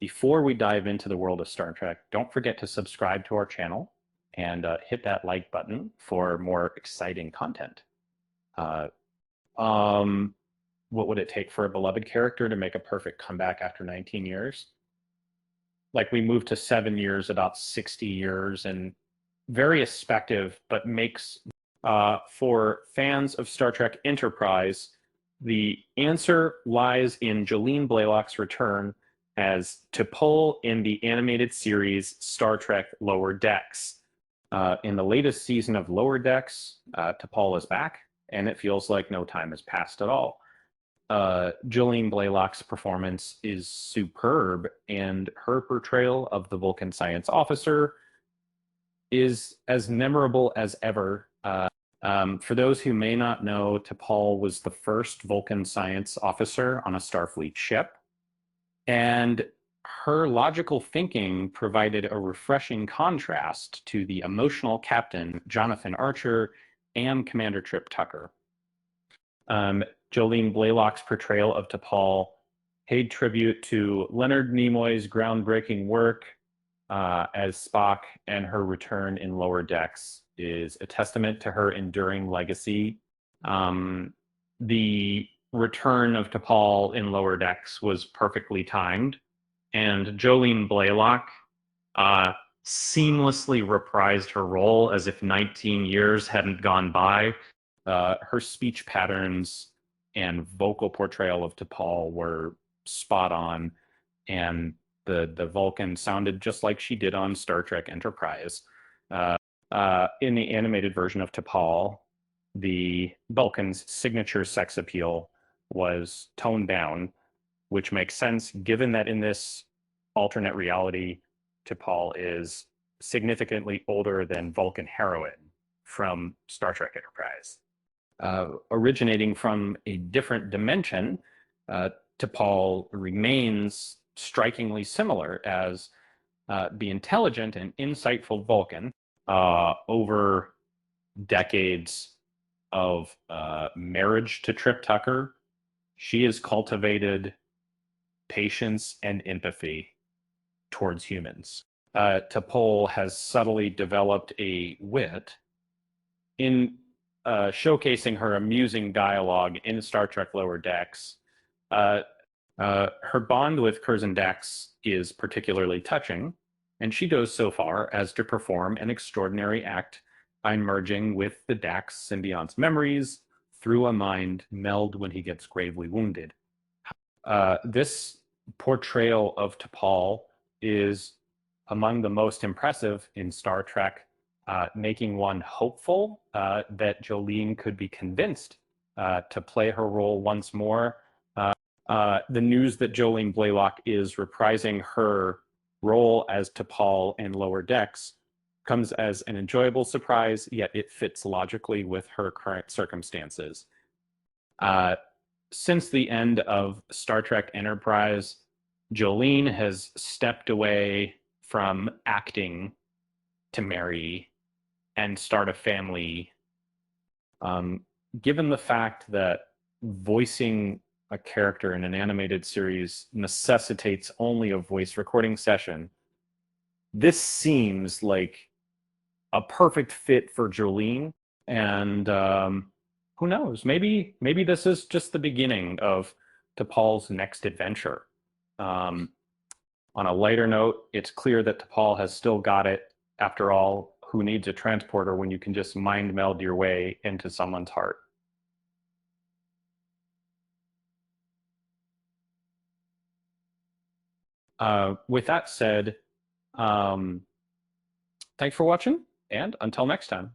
Before we dive into the world of Star Trek, don't forget to subscribe to our channel and hit that like button for more exciting content. Uh, um, what would it take for a beloved character to make a perfect comeback after 19 years? Like we moved to 7 years, about 60 years, and very effective, but makes for fans of Star Trek Enterprise, the answer lies in Jolene Blalock's return as T'Pol in the animated series Star Trek Lower Decks. In the latest season of Lower Decks, T'Pol is back, and it feels like no time has passed at all. Jolene Blalock's performance is superb, and her portrayal of the Vulcan science officer is as memorable as ever. For those who may not know, T'Pol was the first Vulcan science officer on a Starfleet ship, and her logical thinking provided a refreshing contrast to the emotional captain, Jonathan Archer, and Commander Trip Tucker. Jolene Blalock's portrayal of T'Pol paid tribute to Leonard Nimoy's groundbreaking work as Spock, and her return in Lower Decks is a testament to her enduring legacy. The return of T'Pol in Lower Decks was perfectly timed, and Jolene Blalock seamlessly reprised her role as if 19 years hadn't gone by. Her speech patterns and vocal portrayal of T'Pol were spot on, and the Vulcan sounded just like she did on Star Trek Enterprise. In the animated version of T'Pol, the Vulcan's signature sex appeal was toned down, which makes sense given that in this alternate reality, T'Pol is significantly older than Vulcan heroine from Star Trek Enterprise. Originating from a different dimension, T'Pol remains strikingly similar as the intelligent and insightful Vulcan. Over decades of marriage to Trip Tucker, she has cultivated patience and empathy towards humans. T'Pol has subtly developed a wit in showcasing her amusing dialogue in Star Trek Lower Decks. Her bond with Curzon Dax is particularly touching, and she goes so far as to perform an extraordinary act by merging with the Dax symbiont's memories through a mind meld when he gets gravely wounded. This portrayal of T'Pol is among the most impressive in Star Trek, making one hopeful that Jolene could be convinced to play her role once more. The news that Jolene Blalock is reprising her role as T'Pol in Lower Decks comes as an enjoyable surprise, yet it fits logically with her current circumstances. Since the end of Star Trek Enterprise, Jolene has stepped away from acting to marry and start a family. Given the fact that voicing a character in an animated series necessitates only a voice recording session, this seems like a perfect fit for Jolene. And who knows? Maybe this is just the beginning of T'Pol's next adventure. On a lighter note, it's clear that T'Pol has still got it. After all, who needs a transporter when you can just mind meld your way into someone's heart? With that said, thanks for watching, and until next time.